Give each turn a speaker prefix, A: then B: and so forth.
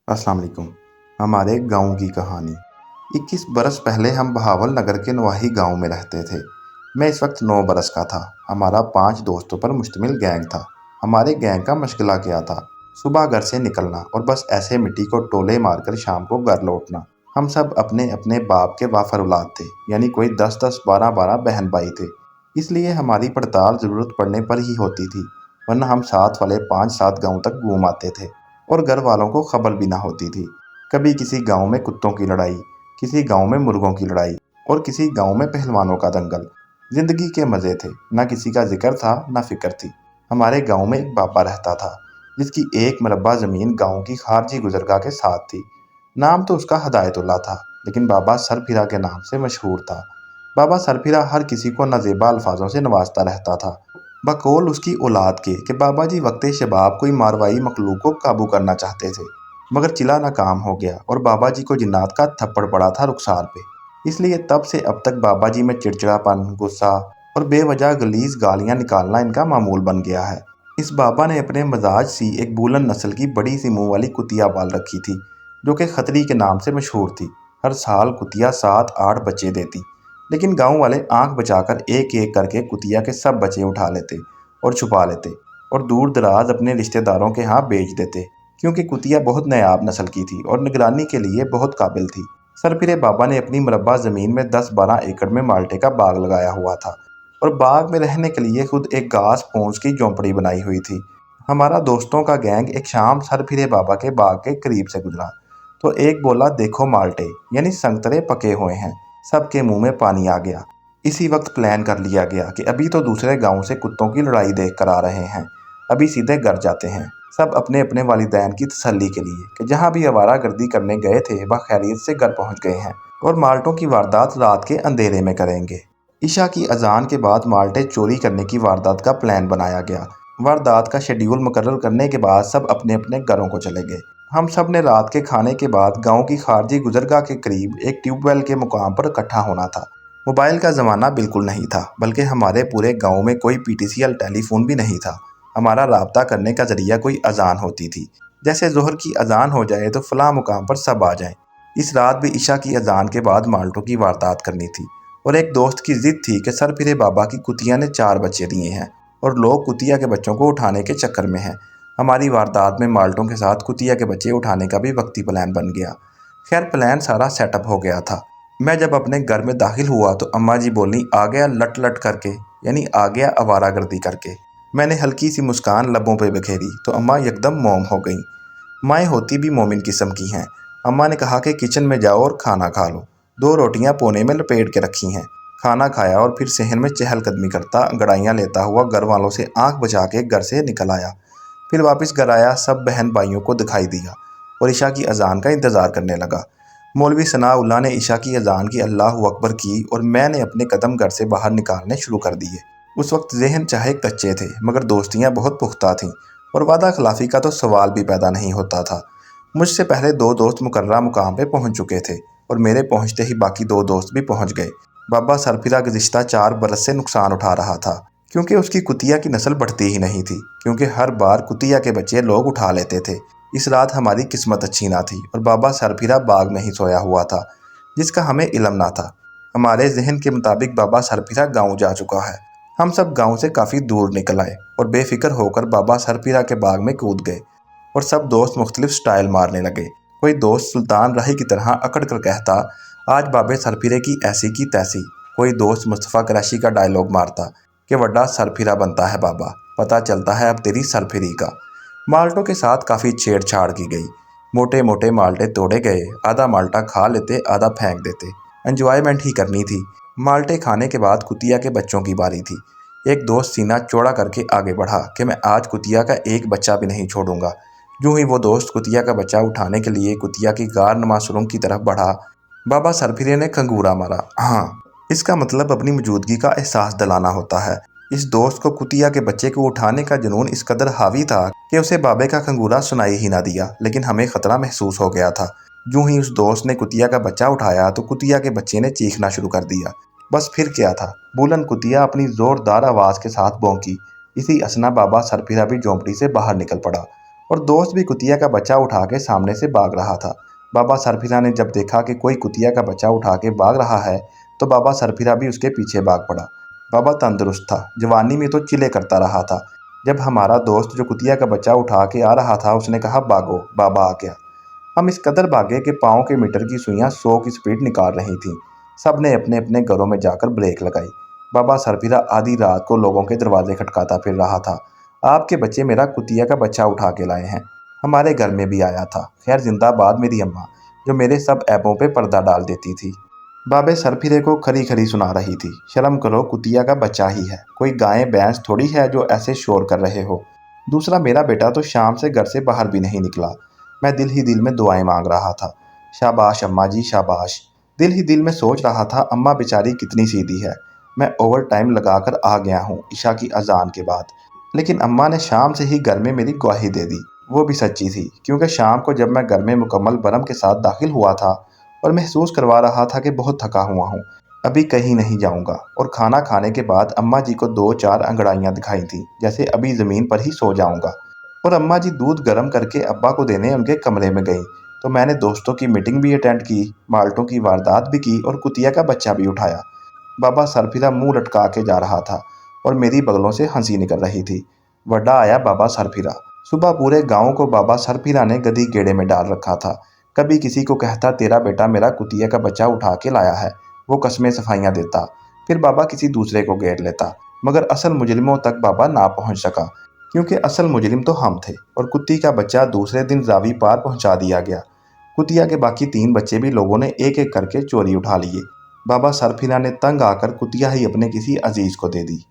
A: अस्सलाम वालेकुम। हमारे गांव की कहानी। 21 बरस पहले हम बहावल नगर के नवाही गांव में रहते थे। मैं इस वक्त 9 बरस का था। हमारा 5 दोस्तों पर मुश्तमिल गैंग था। हमारे गैंग का मशगला क्या था? सुबह घर से निकलना और बस ऐसे मिट्टी को टोले मारकर शाम को घर लौटना। हम सब अपने अपने बाप के वाफर औलाद थे, यानी कोई 10-10, 12-12 बहन भाई थे। इसलिए हमारी पड़ताल ज़रूरत पड़ने पर ही होती थी, वरना हम साथ वाले 5-7 गाँव तक घूम आते थे और घर वालों को खबर भी ना होती थी। कभी किसी गांव में कुत्तों की लड़ाई, किसी गांव में मुर्गों की लड़ाई और किसी गांव में पहलवानों का दंगल। जिंदगी के मज़े थे, ना किसी का जिक्र था ना फिक्र थी। हमारे गांव में एक बाबा रहता था, जिसकी 1 मरबा ज़मीन गांव की खारजी गुजरगाह के साथ थी। नाम तो उसका हदायतुल्ला था, लेकिन बाबा सरफिरा के नाम से मशहूर था। बाबा सरफिरा हर किसी को नाजेबा अल्फाजों से नवाजता रहता था, बकौल उसकी औलाद के कि बाबा जी वक्ते शबाब कोई मारवाई मखलूक को काबू करना चाहते थे, मगर चिला नाकाम हो गया और बाबा जी को जिन्नात का थप्पड़ पड़ा था रुखसार पे। इसलिए तब से अब तक बाबा जी में चिड़चिड़ापन, गुस्सा और बेवजह गलीज गालियां निकालना इनका मामूल बन गया है। इस बाबा ने अपने मजाज सी एक बूलन नस्ल की बड़ी सी मुंह वाली कुतिया पाल रखी थी, जो कि खतरी के नाम से मशहूर थी। हर साल कुतिया 7-8 बच्चे देती, लेकिन गांव वाले आंख बचाकर एक एक करके कुतिया के सब बच्चे उठा लेते और छुपा लेते और दूर दराज अपने रिश्तेदारों के यहाँ बेच देते, क्योंकि कुतिया बहुत नायाब नस्ल की थी और निगरानी के लिए बहुत काबिल थी। सरफिरे बाबा ने अपनी मरबा ज़मीन में 10-12 एकड़ में माल्टे का बाग लगाया हुआ था और बाग में रहने के लिए खुद एक घास फूस की झोंपड़ी बनाई हुई थी। हमारा दोस्तों का गैंग एक शाम सरफिरे बाबा के बाग के करीब से गुजरा तो एक बोला, देखो माल्टे यानी संतरे पके हुए हैं। सबके मुंह में पानी आ गया। इसी वक्त प्लान कर लिया गया कि अभी तो दूसरे गांव से कुत्तों की लड़ाई देख कर आ रहे हैं, अभी सीधे घर जाते हैं। सब अपने अपने वालिदैन की तसल्ली के लिए कि जहां भी आवारागर्दी करने गए थे वह खैरियत से घर पहुंच गए हैं और माल्टों की वारदात रात के अंधेरे में करेंगे। ईशा की अजान के बाद माल्टे चोरी करने की वारदात का प्लान बनाया गया। वारदात का शेड्यूल मुकर्रर करने के बाद सब अपने अपने घरों को चले गए। हम सब ने रात के खाने के बाद गांव की खारजी गुजरगाह के करीब एक ट्यूबवेल के मुकाम पर इकट्ठा होना था। मोबाइल का ज़माना बिल्कुल नहीं था, बल्कि हमारे पूरे गांव में कोई पीटीसीएल टेलीफोन भी नहीं था। हमारा राब्ता करने का ज़रिया कोई अजान होती थी, जैसे ज़ोहर की अजान हो जाए तो फलां मुकाम पर सब आ जाएं। इस रात भी ईशा की अजान के बाद माल्टों की वारदात करनी थी और एक दोस्त की जिद थी कि सरफिरे बाबा की कुतिया ने 4 बच्चे दिए हैं और लोग कुतिया के बच्चों को उठाने के चक्कर में हैं। हमारी वारदात में माल्टों के साथ कुतिया के बच्चे उठाने का भी वक्ती प्लान बन गया। खैर प्लान सारा सेटअप हो गया था। मैं जब अपने घर में दाखिल हुआ तो अम्मा जी बोली, आ गया लट लट करके, यानी आ गया आवारागर्दी करके। मैंने हल्की सी मुस्कान लबों पे बिखेरी तो अम्मा एकदम मौम हो गई। माएँ होती भी मोमिन किस्म की हैं। अम्मा ने कहा कि किचन में जाओ और खाना खा लो। 2 रोटियां पोने में लपेट के रखी हैं। खाना खाया और फिर सहन में चहलकदमी करता, अंगड़ाइयाँ लेता हुआ घर वालों से आंख बचा के घर से निकल आया। फिर वापस घर आया, सब बहन भाइयों को दिखाई दिया और ईशा की अजान का इंतज़ार करने लगा। मौलवी सनाउल्लाह ने ईशा की अजान की अल्लाह अकबर की और मैंने अपने कदम घर से बाहर निकालने शुरू कर दिए। उस वक्त जहन चाहे कच्चे थे, मगर दोस्तियाँ बहुत पुख्ता थीं और वादा खिलाफ़ी का तो सवाल भी पैदा नहीं होता था। मुझसे पहले 2 दोस्त मुकर्ररा मुकाम पे पहुंच चुके थे और मेरे पहुंचते ही बाकी 2 दोस्त भी पहुंच गए। बाबा सरफिरा गुज़िश्ता 4 बरस से नुकसान उठा रहा था, क्योंकि उसकी कुतिया की नस्ल बढ़ती ही नहीं थी, क्योंकि हर बार कुतिया के बच्चे लोग उठा लेते थे। इस रात हमारी किस्मत अच्छी ना थी और बाबा सरफिरा बाग में ही सोया हुआ था, जिसका हमें इल्म ना था। हमारे जहन के मुताबिक बाबा सरफिरा गाँव जा चुका है। हम सब गाँव से काफ़ी दूर निकल आए और बेफिक्र होकर बाबा सरफिरा के बाग में कूद गए और सब दोस्त मुख्तलिफ स्टाइल मारने लगे। कोई दोस्त सुल्तान राही की तरह अकड़ कर कहता, आज बाबे सरफिरे की ऐसी की तैसी। कोई दोस्त मुस्तफ़ा कुरैशी का डायलॉग मारता कि वड्डा सरफिरा बनता है बाबा, पता चलता है अब तेरी सरफिरी का। माल्टों के साथ काफ़ी छेड़छाड़ की गई। मोटे मोटे माल्टे तोड़े गए, आधा माल्टा खा लेते, आधा फेंक देते। एंजॉयमेंट ही करनी थी। माल्टे खाने के बाद कुतिया के बच्चों की बारी थी। एक दोस्त सीना चौड़ा करके आगे बढ़ा कि मैं आज कुतिया का एक बच्चा भी नहीं छोड़ूंगा। यूं ही वो दोस्त कुतिया का बच्चा उठाने के लिए कुतिया की गार नुमा सुरंग की तरफ बढ़ा। बाबा सरफिरे ने खंगूरा मारा। हाँ, इसका मतलब अपनी मौजूदगी का एहसास दिलाना होता है। इस दोस्त को कुतिया के बच्चे को उठाने का जुनून इस कदर हावी था कि उसे बाबे का खंगूरा सुनाई ही ना दिया, लेकिन हमें खतरा महसूस हो गया था। यूं ही उस दोस्त ने कुतिया का बच्चा उठाया तो कुतिया के बच्चे ने चीखना शुरू कर दिया। बस फिर क्या था, बुलंद कुतिया अपनी जोरदार आवाज़ के साथ भौंकी इसी असना बाबा सरफिरा भी झोंपड़ी से बाहर निकल पड़ा और दोस्त भी कुतिया का बच्चा उठा के सामने से भाग रहा था। बाबा सरफिरा ने जब देखा कि कोई कुतिया का बच्चा उठा के भाग रहा है तो बाबा सरफिरा भी उसके पीछे भाग पड़ा। बाबा तंदुरुस्त था, जवानी में तो चिल्ले करता रहा था। जब हमारा दोस्त जो कुतिया का बच्चा उठा के आ रहा था उसने कहा भागो, बाबा आ गया। हम इस कदर भागे कि पाँव के मीटर की सुइयां 100 की स्पीड निकाल रही थीं। सब ने अपने अपने घरों में जाकर ब्रेक लगाई। बाबा सरफिरा आधी रात को लोगों के दरवाजे खटकाता फिर रहा था। आपके बच्चे मेरा कुतिया का बच्चा उठा के लाए हैं। हमारे घर में भी आया था। खैर जिंदाबाद मेरी अम्मा, जो मेरे सब ऐबों पे पर्दा डाल देती थी। बाबे सरफिरे को खरी खरी सुना रही थी। शर्म करो, कुतिया का बच्चा ही है, कोई गाय भैंस थोड़ी है जो ऐसे शोर कर रहे हो। दूसरा, मेरा बेटा तो शाम से घर से बाहर भी नहीं निकला। मैं दिल ही दिल में दुआएं मांग रहा था। शाबाश अम्मा जी शाबाश। दिल ही दिल में सोच रहा था अम्मा बेचारी कितनी सीधी है। मैं ओवर टाइम लगाकर आ गया हूँ ईशा की अजान के बाद। लेकिन अम्मा ने शाम से ही घर में मेरी गवाही दे दी। वो भी सच्ची थी, क्योंकि शाम को जब मैं घर में मुकम्मल बरम के साथ दाखिल हुआ था और महसूस करवा रहा था कि बहुत थका हुआ हूँ, अभी कहीं नहीं जाऊंगा, और खाना खाने के बाद अम्मा जी को 2-4 अंगड़ाइयाँ दिखाई थीं जैसे अभी ज़मीन पर ही सो जाऊंगा। और अम्मा जी दूध गर्म करके अब्बा को देने उनके कमरे में गई तो मैंने दोस्तों की मीटिंग भी अटेंड की, माल्टों की वारदात भी की और कुतिया का बच्चा भी उठाया। बाबा सरफिरा मुंह लटका के जा रहा था और मेरी बगलों से हंसी निकल रही थी। वड्डा आया बाबा सरफिरा। सुबह पूरे गांव को बाबा सरफिरा ने गधी गेड़े में डाल रखा था। कभी किसी को कहता तेरा बेटा मेरा कुतिया का बच्चा उठा के लाया है, वो कस्में सफाइयाँ देता, फिर बाबा किसी दूसरे को घेर लेता। मगर असल मुजरिमों तक बाबा ना पहुंच सका, क्योंकि असल मुजरिम तो हम थे और कुत्ती का बच्चा दूसरे दिन जावी पार पहुंचा दिया गया। कुतिया के बाकी 3 बच्चे भी लोगों ने एक एक करके चोरी उठा लिए। बाबा सरफिरा ने तंग आकर कुतिया ही अपने किसी अजीज को दे दी।